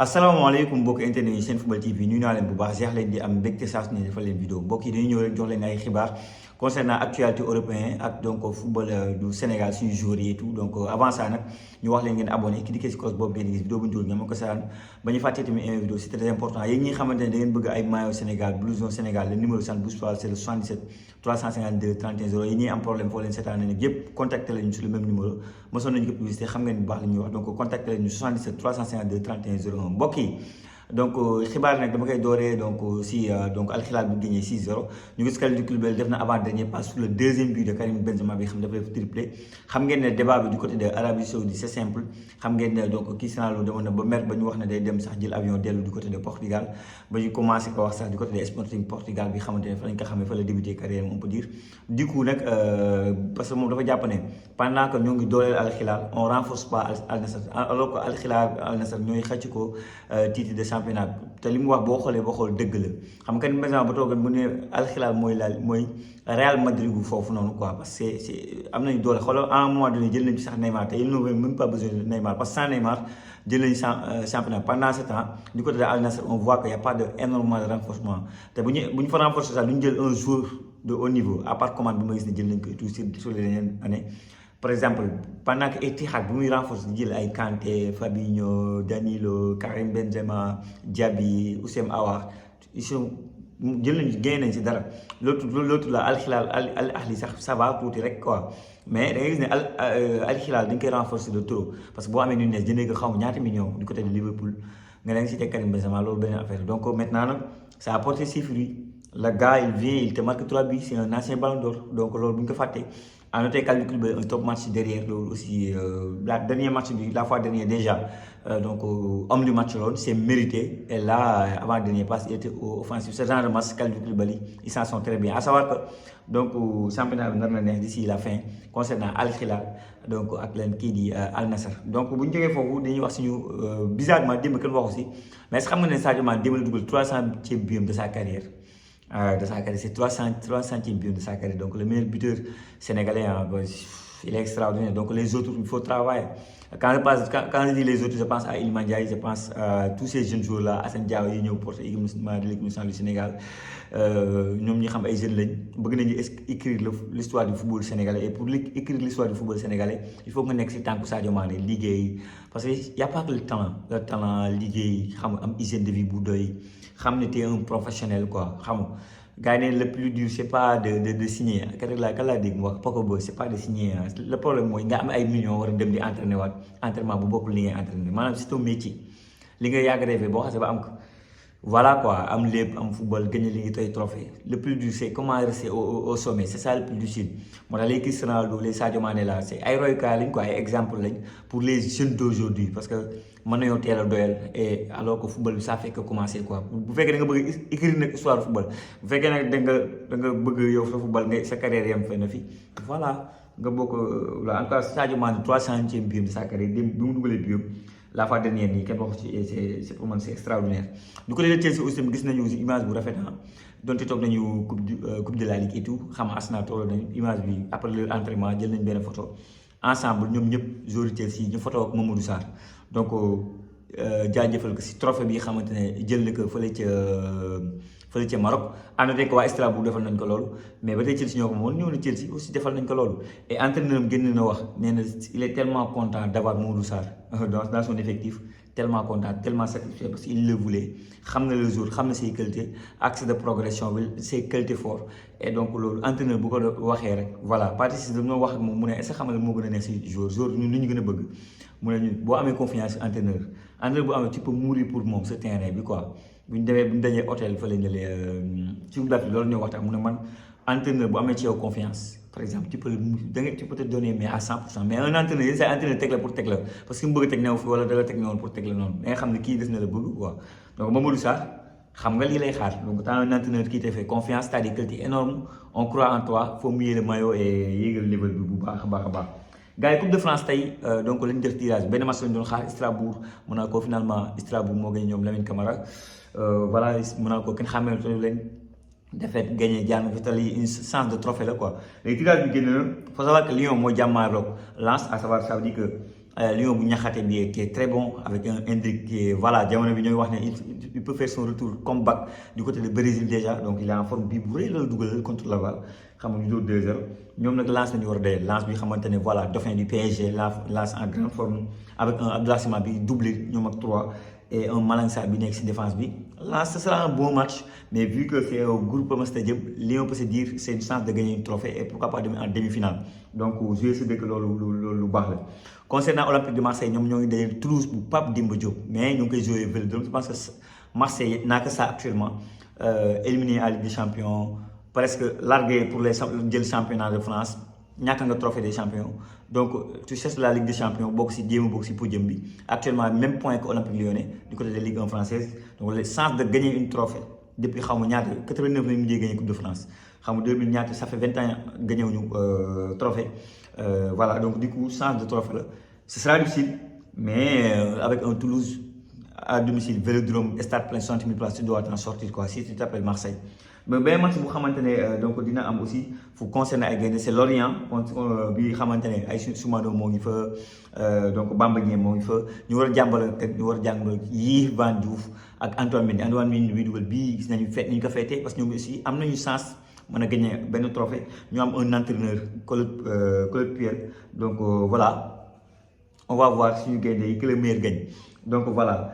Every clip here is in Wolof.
asalaamaaleykum mbokk internet yi seen football TV nuyu naa leen bu baax jeex leen di am mbégte saa su ne defal leen vidéo mbokk yi dañuy ñëw rek jox leen ay xibaar concernant actualité européen ak donc football du Sénégal suñu joueurs yi et tout donc avant ça nag ñu wax leen ngeen abonné ki dikkee si cause boobu ngeen gis vidéo bu ñu jóg nga ma ko saan ba ñu fàttee tamit une vidéo c'est très important yéen ñi nga xamante ne da ngeen bëgg ay maillot Sénégal blouson Sénégal le numéro ça ne bouge pas c'est le 77 352 31 0 yéen ñi am problème foo leen seetaan ne yëpp contacté leen ñu sur le même numéro mosoon nañu ko publicité xam ngeen bu baax li ñuy wax donc contacté leen ñu 77 352 31 01 mbokk yi donc xibaar nag dama koy dooree donc si donc Al Hilal bu gagné 6-0 ñu gis Kalidou Koulibaly def na avant dernier passe sur le deuxième but de Karim Benzema bi xam dafa def triplé xam ngeen ne débat bi du côté de Arabie Saoudite c'est simple xam ngeen ne donc Cristiano Ronaldo demoon na ba mer ba ñu wax ne day dem sax jël avion dellu du côté de Portugal ba ñu commencé ko wax sax du côté de Sporting Portugal bi xamante ne fa lañ ko xamee fa la débuté carrière on peut dire du coup nag parce que moom dafa jàpp ne pendant que ñoo ngi dooleel Al Hilal on renforce pas Al Nassr alors que Al Hilal Al Nassr ñooy xëcc ko titre de championnat te li mu wax boo xoolee boo xool dëgg la xam nga ni maintenant ba toogoon mu ne Al Hilal mooy Real Madrid bu foofu noonu quoi parce que c'est am nañu doole xoolal à un moment donné jël nañu ci sax Neymar te ils n'ont même pas besoin de Neymar parce que sans Neymar jël nañu championnat pendant ce temps du côté de Al Nassr on voit que y a pas de énormément de renforcement te bu ñu fa renforcer sax du ñu jël un joueur de haut niveau à part commande bi ma gis ne jël nañ ko et tout sur les dernières années. Par exemple pendant que Etihad bu muy renforcer di jël ay Kanté Fabinho Danilo Karim Benzema Diaby Houssem Aouar ils sont jël nañu génn nañ si dara l'autre la Al Hilal Al Ahli sax ça va tuuti rek quoi mais da ngay gis ne Al Hilal dañ koy renforcer de trop parce que boo amee Nunez jëndee ko xaw ñaata millions du côté de Liverpool nga leen si teg Karim Benzema loolu beneen affaire donc maintenant nag ça a porté ses fruits le gars il vient il te marque 3 buts c'est un ancien ballon d'or donc loolu bu ñu ko fàttee. À noter Kalidou Koulibaly un top match derrière loolu aussi la dernier match bi la fois dernière déjà donc homme du match loolu c'est mérité et là avant dernier passe il était offensif ce genre de match Kalidou Koulibaly ils s'en sont très bien à savoir que donc championnat bi nar na neex d'ici la fin concernant Al Hilal donc ak leen kii di Al Nassr donc bu ñu jógee foofu dañuy wax suñu bizarrement démb kenn waxu si mais xam nga ne Sadio Mané démb la dugal 300e but de sa carrière. De sa carrière, c'est 300e but de sa carrière. Donc le meilleur buteur sénégalais, hein, il est extraordinaire. Donc les autres, il faut travailler. Quand je dis les autres, je pense à Iliman Ndiaye, je pense à tous ces jeunes joueurs-là, Assane Diao, qui sont pour l'équipe nationale du Sénégal. Nous savons que jeunes veulent écrire l'histoire du football sénégalais. Et pour écrire l'histoire du football sénégalais, il faut que nous ayons temps pour Sadio Mané, ligue. Parce qu'il n'y a pas que le talent, ligue, hygiène de vie, boudoy. Tu es un professionnel quoi. Gagner le plus dur c'est pas de signer c'est pas de signer le problème mooy nga am ay millions war a dem di entraîner waat entraînement bu bokkul li ngay entraîner maanaam c'est ton métier li nga yàgg rêvé boo xasee ba am ko voilà quoi am lépp am football gagner li ngi tey trophée le plus dur c'est comment rester au sommet c'est ça le plus difficile moo tax les Cristiano Ronaldo les Sadio Mané là c'est ay royukaay lañ quoi ay exemple lañ pour les jeunes d'aujourd'hui parce que mën nañoo teel a doyal et alors que football bi ça fait que commencer quoi bu fekkee da nga bëgg écrire nag histoire du football bu fekkee nag da nga bëgg yow sa football nga sa carrière yam fenn fi voilà nga bokk la en tout cas Sadio Mané 300e but de sa carrière bi mu dugalee but la fois dernière nii kenn waxu ci c'est pour man c'est extraordinaire du côté de Chelsea aussi gis nañu aussi image bu rafet ah donte toog nañu coupe de la ligue et tout xam nga Arsenal toog nañu image bi après leur entraînement jël nañ benn photo ensemble ñoom ñëpp joueurs Chelsea ñu photo ak Mamadou Sarr donc jaajëfal ko si trophée bi xamante ne jël na ko fële ca Maroc ànd nañ ko waa Strasbourg defal nañ ko loolu mais ba tey Chelsea ñoo ko moom ñëw na Chelsea aussi defal nañ ko loolu et entraîneur am génn na wax nee na il est tellement content d'avoir Mamadou Sarr dans son effectif tellement content tellement satisfait parce qu'il le voulait xam na le jour xam na ses qualités axe de progression bi ses qualités fortes et donc loolu entraîneur bu ko waxee rek voilà participe dañoo wax ak moom mu ne est-ce que xam nga moo gën a nekk si jour ñun lu ñu gën a bëgg mu ne ñun boo amee confiance entraîneur bu amee tu peux mourir pour moom ce terrain bi quoi bu ñu dañee hôtel fa lañ ci loolu ñoo waxtaan mu ne man entraîneur bu amee ci yow confiance par exemple tu peux te donner mais à 100% mais un entraîneur yéen say entraîneur teg la pour teg la parce que mu bëgg a teg new fi wala da la teg newoon pour teg la noonu da nga xam ne kii des na la bëgg quoi donc Mamadou Sarr xam nga lii lay xaar donc tant un entraîneur qui te fait confiance t'as des qualités énormes on croit en toi faut mouiller le maillot et yéegal level bi bu baax a baax gars yi Coupe de France tey donc lañ def tirage benn match lañ doon xaar Strasbourg Monaco finalement Strasbourg moo gagné ñoom Lamine Camara voilà Monaco kenn xàmmee leen défaite gagné jaan Vitali une chance de trophée là quoi léegi tirage bi génn na faut savoir que Lyon moo jàmmaarloog Lens à savoir ça veut dire que Lyon bu Niakhaté bi qui est très bon avec un Endrick qui est voilà jamono bi ñooy wax ne il peut faire son retour comeback du côté de Brésil déjà donc il est en forme bii bu rëy la dugal contre Laval xam nga ñu doon 2-0 ñoom nag Lens nañu war a dee Lens bi xamante ne voilà dauphin du PSG Lens en grande forme avec un Abdallah Sima bi doublé ñoom ak 3 et un Malang Sarr bi nekk si défense bi Lens ce sera un bon match mais vu que c'est au Groupama Stadium Lyon peut se dire c'est une chance de gagner un trophée et pourquoi pas en demi-finale donc jouer ce dëkk loolu lu baax la. Concernant Olympique de Marseille ñoom ñoo ngi dajale Toulouse bu Pape Demba Diop mais ñu ngi koy joué Vélodrome je pense que Marseille n'a que ça actuellement éliminé à Ligue des Champions presque largué pour les jël championnat de France ñàkk nga trophée des champions donc tu cherches la Ligue des Champions bokk si jéem a bokk si podium bi actuellement même point que Olympique Lyonnais du côté de Ligue 1 française donc les chances de gagner une trophée depuis xaw ma ñaata 89 la ñu mujjee gagné Coupe de France xam nga 2000 ñaata ça fait 20 ans gagné wuñu trophée voilà donc du coup chance de trophée là ce sera difficile mais avec un Toulouse à domicile Vélodrome stade plein 60 000 places tu dois t'en sortir quoi si tu t'appelles Marseille. mais benn match bu xamante ne donc dina am aussi fu concerner ay gaynde c'est Lorient bi xamante ne ay Soumano moo ngi fa donc Bamba Dieng moo ngi fa ñu war a jàmbale Yves Van Diouf ak Antoine Mendy bi dugal bii gis nañu feet ni ñu ko feetee parce que ñoom aussi am nañu chance mën a gagner benn trophée ñu am un entraîneur Claude Puel donc voilà on va voir suñu gaynde yi que le meilleur gagne donc voilà.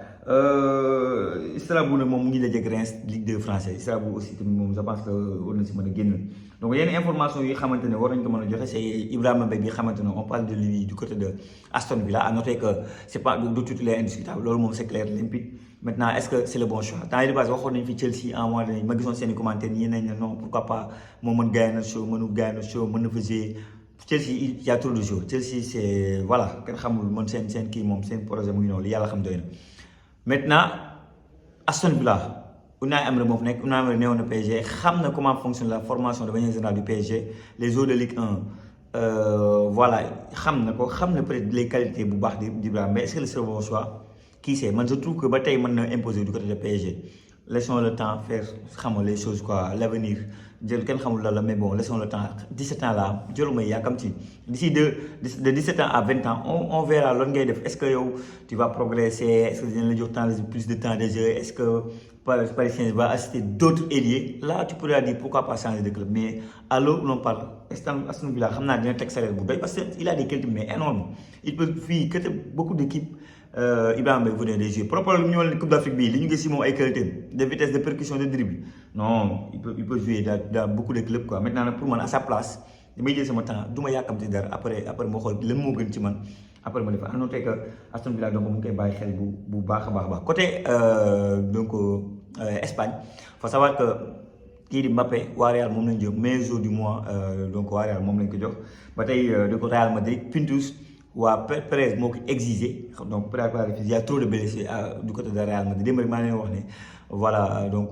Strasbourg nag moom mu ngi dajeeg Reims Ligue 2 français Strasbourg aussi tamit moom je pense que war na si mën a génn donc yenn information yi xamante ne war nañ ko mën a joxe c'est Ibrahima Mbaye bi xamante ne on parle de lui du côté de Aston Villa à noter que c'est pas du titulaire indiscutable loolu moom c'est clair limpide maintenant est-ce que c'est le bon choix temps yii de base waxoon nañ fi Chelsea en mois de ma gisoon seen i commentaires ñi nañ ne non pourquoi pas moo mën Garnacho mënu Garnacho mën na fa jouer Chelsea il y a trop de joueurs Chelsea c'est voilà kenn xamul mën seen kii moom seen projet mu ngi noonu li yàlla xam doy na. Maintenant Aston Villa Unai Emery moo fa nekk Unai Emery néewoon na PSG xam na comment fonctionne la formation de manière générale du PSG les joueurs de Ligue 1 voilà xam na ko xam na peut-être les qualités bu baax d'Ibrahima mais est-ce que c'est le bon choix qui sait man je trouve que ba tey mën na imposer du côté de PSG laissons le temps faire xam nga les choses quoi l'avenir jël kenn xamul la mais bon laissons le temps 17 ans là jëlu may yàkkamti d'ici de 17 ans à 20 ans on verra lan ngay def est-ce que yow tu vas progresser est-ce que dina la jox plus de temps de jeu est-ce que Paris Saint-Germain va assister d'autres ailiers là tu pourras dire pourquoi pas changer de club mais à l'heure où l'on parle Aston Villa xam naa dina teg salaire bu doy parce que il a des qualités mais énormes il peut fii que beaucoup d'équipes Ibrahima Mbaye venait des jouer propre ñu ñëwal Coupe d'Afrique bii li ñu gis si moom ay qualité de vitesse de percussion de dribble non il peut jouer dans beaucoup de clubs quoi maintenant nag pour man à sa place damay jël sama temps du ma yàkkamti dara après ma xool lan moo gën ci man après ma def à noter que Aston Villa donc mu ngi koy bàyyi xel bu baax a baax côté donc Espagne faut savoir que kii di Mbappé waa Real moom lañ jox meilleur joueur du mois donc waa Real moom lañ ko jox ba tey donc Real Madrid Pintus waa Perez moo ko exigé donc il y a trop de blessés du côté de Real Madrid démb rek maa leen wax ne voilà donc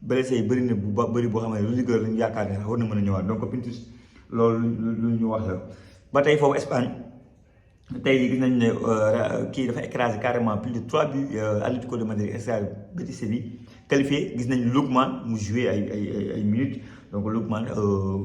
blessés yi bëri na bëri boo xam ne Rudiger lañu yaakaar ne war na mën a ñëwaat donc Pintus loolu lu ñu wax la ba tey foofu Espagne tey gis nañu ne kii dafa écrasé carrément plus de 3 buts Atlético de Madrid Real Betis Séville qualifié gis nañu Lookman mu joué ay minutes donc Lookman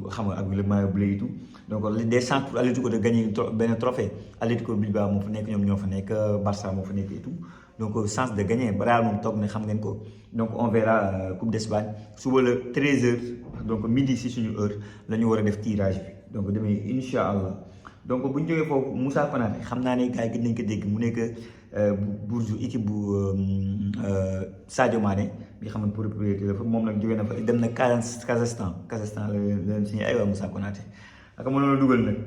xam nga ak le maillot bleu et tout donc des chances pour Atlético de gagner benn trophée Atlético Bilbao moo fa nekk ñoom ñoo fa nekk Barça moo fa nekk et tout donc chance de gagner Real moom toog ne xam ngeen ko donc on verra Coupe d'Espagne suba le 13h donc midi si suñu heure la ñu war a def tirage bi donc demee incha allah donc bu ñu jógee foofu Moussa Konaté xam naa ne gars yi gën nañ ko dégg mu nekk Bourdieu équipe bu Sadio Mané bi xam ne propriété la fa moom nag jógee na fa dem na Kazakhstan la leen signé ay waa Moussa Konaté ak mënoon a dugal nag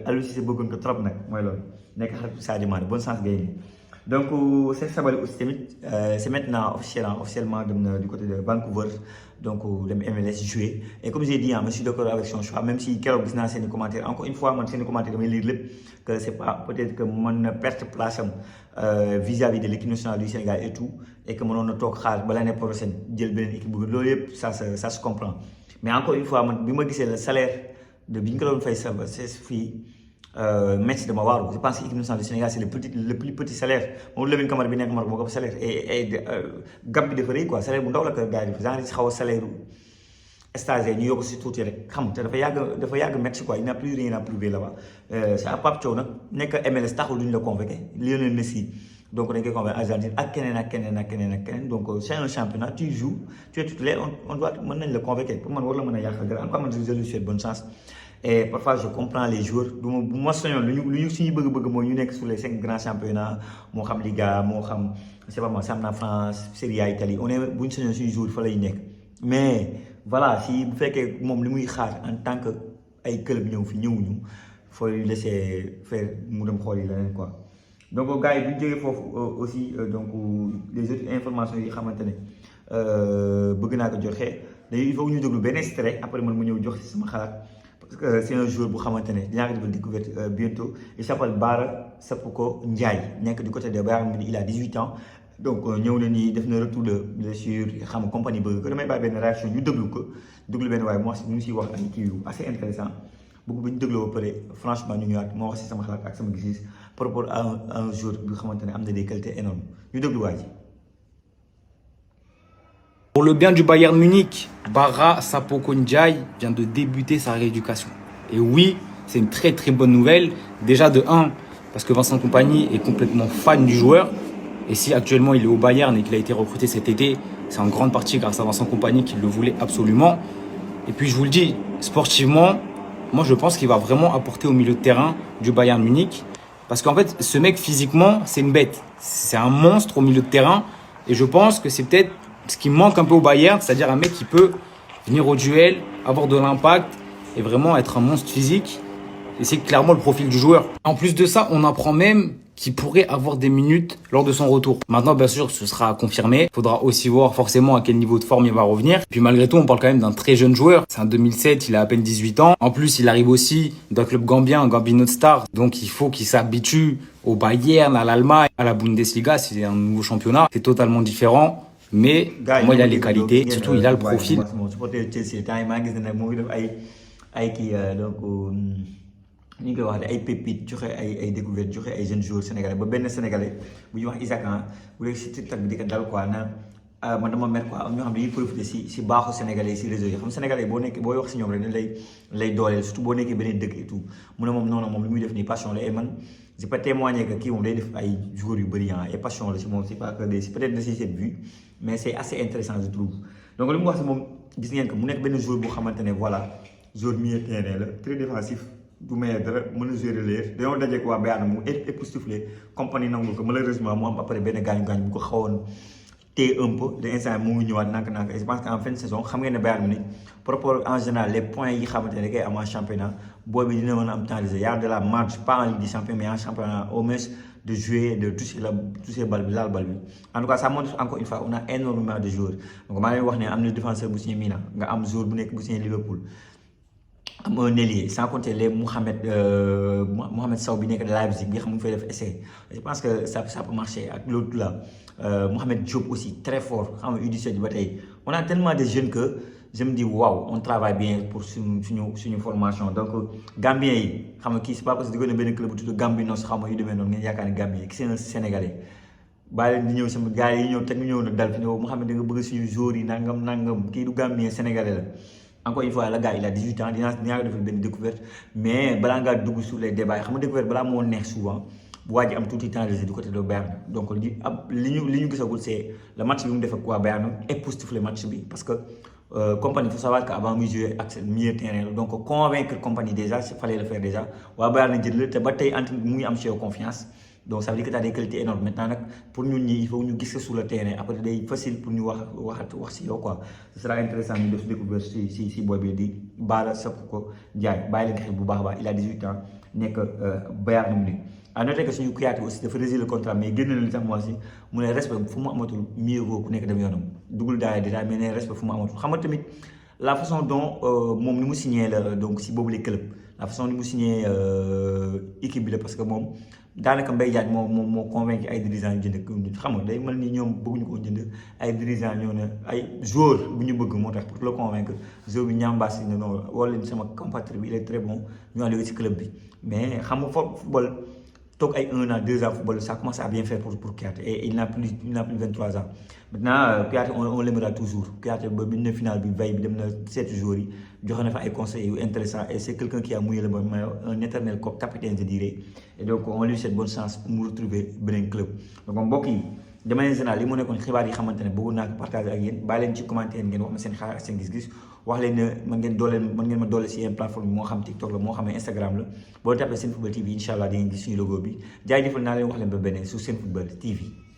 Aliou Cissé bëggoon ko trop nag mooy loolu nekk xaritu Sadio Mané bonne chance gars yi donc Cheikh Sabaly aussi tamit c'est maintenant officiellement dem na du côté de Vancouver donc dem MLS jouer et comme j'ai dit je suis d'accord avec son choix même si keroog gis naa seen i commentaires encore une fois man seen i commentaires damay lire lépp que c'est pas peut-être que mën na perte place am vis-à-vis de l'équipe nationale du Sénégal et tout et que mënoon na toog xaar ba l'année prochaine jël beneen équipe bu loolu yëpp ça se comprend mais encore une fois man bi ma gisee le salaire de bi ñu ko doon fay sa fii Metz dama waaru je pense que l'équipe nationale du Sénégal c'est le plus petit salaire moom Lamine Camara bi nekk Maroc moo ko salaire et gab bi dafa rëy quoi salaire bu ndaw la ko gars yi genre si xaw a salaire stagiaire ñu yokk si tuuti rek xam te dafa yàgg Metz quoi il n'a plus rien à prouver là-bas c'est à Pape Thiaw nag nekk MLS taxul duñ la convoqué Lionel Messi donc dañ koy convoqué Argentine ak keneen donc c'est un championnat tu joues tu es titulaire on doit mën nañ la convoqué pour man war la mën a yàqal dara encore man je lui souhaite bonne chance et parfois je comprends les joueurs bu ma soñoon lu ñu suñu bëgg-bëgg mooy ñu nekk sur les 5 grands championnats moo xam Liga moo xam c'est pas moi Championnat France Serie A Italie on est bu ñu soñoon suñu joueurs fa lay nekk mais voilà si bu fekkee moom li muy xaar en tant que ay club ñëw fi ñëwuñu faut lui laisser faire mu dem xool yi leneen quoi donc gars yi bu ñu jógee foofu aussi donc les autres informations yi xamante ne bëgg naa ko joxe dañuy il faut ñu déglu benn extrait après man mu ñëw jox ci sama xalaat parce que c'est un joueur bu xamante ne dinaa ko defal découverte bientôt il s'appelle Bara Sapoko Ndiaye nekk du côté de Bayern Munich il a 18 ans donc ñëw na nii def na retour de blessure xam nga compagnie bëgg ko damay bàyyi benn réaction ñu déglu ko déglu benn waaye moo ñu siy wax ay kii yu assez intéressant bëgg bu ñu dégloo ba pare franchement ñu ñëwaat moo wax si sama xalaat ak sama gis-gis par rapport à un joueur bi nga xamante ne am na des qualités énormes ñu déglu waa ji. Pour le bien du Bayern Munich, Bara Sapoko Ndiaye vient de débuter sa rééducation. Et oui, c'est une très très bonne nouvelle. Déjà de 1, parce que Vincent Kompany est complètement fan du joueur. Et si actuellement il est au Bayern et qu'il a été recruté cet été, c'est en grande partie grâce à Vincent Kompany qui le voulait absolument. Et puis je vous le dis, sportivement, moi je pense qu'il va vraiment apporter au milieu de terrain du Bayern Munich. Parce qu'en fait, ce mec physiquement, c'est une bête. C'est un monstre au milieu de terrain. Et je pense que c'est peut-être ce qui manque un peu au Bayern, c'est-à-dire un mec qui peut venir au duel, avoir de l'impact et vraiment être un monstre physique. Et c'est clairement le profil du joueur. En plus de ça, on apprend même qu'il pourrait avoir des minutes lors de son retour. Maintenant, bien sûr, ce sera confirmé. Il faudra aussi voir forcément à quel niveau de forme il va revenir. Puis malgré tout, on parle quand même d'un très jeune joueur. C'est un 2007, il a à peine 18 ans. En plus, il arrive aussi d'un club gambien, Gambino Star. Donc il faut qu'il s'habitue au Bayern, à l'Allemagne, à la Bundesliga. C'est un nouveau championnat. C'est totalement différent. Mais moi, il a les qualités. Surtout, il a le profil. ñu ngi koy wax ay pépites joxe ay découvertes joxe ay jeunes joueurs sénégalais ba benn sénégalais bu ñuy wax Isaac bu dee si TikTok bi di ko dal quoi naan man dama mer quoi am ñoo xam ne dañuy profité si baaxu sénégalais si réseau yi xam sénégalais boo nekkee booy wax si ñoom rek dañ lay dooleel surtout boo nekkee beneen dëkk et tout mu ne moom non moom li muy def nii passion la et man je peux témoigner que kii moom day def ay joueurs yu bëri et passion la si moom c'est pas que des peut-être de si cette vue mais c'est assez intéressant je trouve donc li mu wax si moom gis ngeen que mu nekk benn joueur boo xamante ne voilà joueur milieu terrain la très défensif du maye dara mën a gérer leer dañoo daje ko waa Bayern mu époustouflé compagnie nangul ko malheureusement mu am après benn gaañu-gaañu bu ko xawoon téye un peu de instant mu ngi ñëwaat nànk-nànk et je pense qu'en fin de saison xam ngeen ne Bayern Munich par rapport en général les points yi xamante ne koy am en championnat boobu dina mën a am temps de jeu y a de la marge pas en Ligue des Champions mais en championnat au moins de jouer de toucher bal bi laal bal bi en tout cas ça montre encore une fois on a énormément de joueurs donc maa ngi wax ne am na défenseur bu signé Milan nga am joueur bu nekk bu signé Liverpool am un ailier sans compter les Mohamed Sow bi nekk de Leipzig bi xam nga fay def essai je pense que ça peut marcher ak l'autre là Mohamed Diop aussi très fort xam nga U17 ba tey on a tellement de jeunes que je me dis waouh on travaille bien pour suñu formation donc Gambien yi xam nga kii c'est pas parce que di ko ne benn club bu tudd Gambinos xam nga yu demee noonu ngeen yaakaar ne Gambien c'est un Sénégalais bàyyi leen di ñëw sama gars yi ñëw teg ñu ñëw nag dal fi ne Mohamed da nga bëgg suñu joueurs yi nangam kii du Gambien Sénégalais la. Encore une fois, le gars il a 18 ans, il a fait une découverte, mais balaa ngaa dugg sur les débats xam nga découverte balaa moo neex souvent bu waa ji am tuuti temps du côté de Bayern donc li ñu gisagul c'est le match bi mu def ak waa Bayern époustoufler match bi parce que Kompany il faut savoir qu'avant muy jouer ak seen milieu terrain la donc convaincre Kompany déjà il fallait le faire déjà waa Bayern jël la te ba tey anti mu ngi am ci yow confiance. Donc ça veut dire que tu as des qualités énormes. Maintenant, pour nous, il faut nous guider sur le terrain. Après, c'est facile pour nous voir si quoi. Ce sera intéressant de se découvrir si Boy dit Bara Sapoko Ndiaye. Il a 18 ans. Il n'est que Bayern Munich. À noter que si nous créons aussi, il faut résister le contrat. Mais il y a le temps aussi. Mon respect, il faut mieux vous connaître de mieux. Double d'ailleurs, déjà, mais respect, il faut m'amour. La façon dont mon nous signé donc si Bob les clubs, la façon dont nous signé équipe parce que moom daanaka Mbaye Diagne moo convaincu ay dirigeants yu jënd xam nga day mel ni ñoom bëgguñu ko jënd ay dirigeants ñoo ne ay joueurs bu ñu bëgg moo tax pour le convaincre joueur bi ñambaas yi ne non wala sama compatriote bi il est très bon ñu allé ci club bi mais xam nga football toog ay 1 an 2 ans football ça commence à bien faire pour Kouyaté et il n'a plus 23 ans maintenant Kouyaté on l'aimera toujours Kouyaté ba bi ñu finale bi veille bi dem na 7 jours yi joxe na fa ay conseils yu intéressants et c'est quelqu'un qui a mouillé le maillot un éternel capitaine je dirais et donc on lui souhaite bonne chance pour mu retrouver beneen club donc mbokk yi de manière générale li mu nekkoon xibaar yi xamante ne bëggoon naa ko partager ak yéen bàyyi leen ci commentaire ngeen wax ma seen xalaat ak seen gis-gis wax leen ne mën ngeen ma doole si yenn plateforme bi moo xam TikTok la moo xam Instagram la boo tapee Senfootball TV incha allah di ngeen gis suñu logo bi jaajëfal naa leen wax leen ba beneen sur Senfootball TV.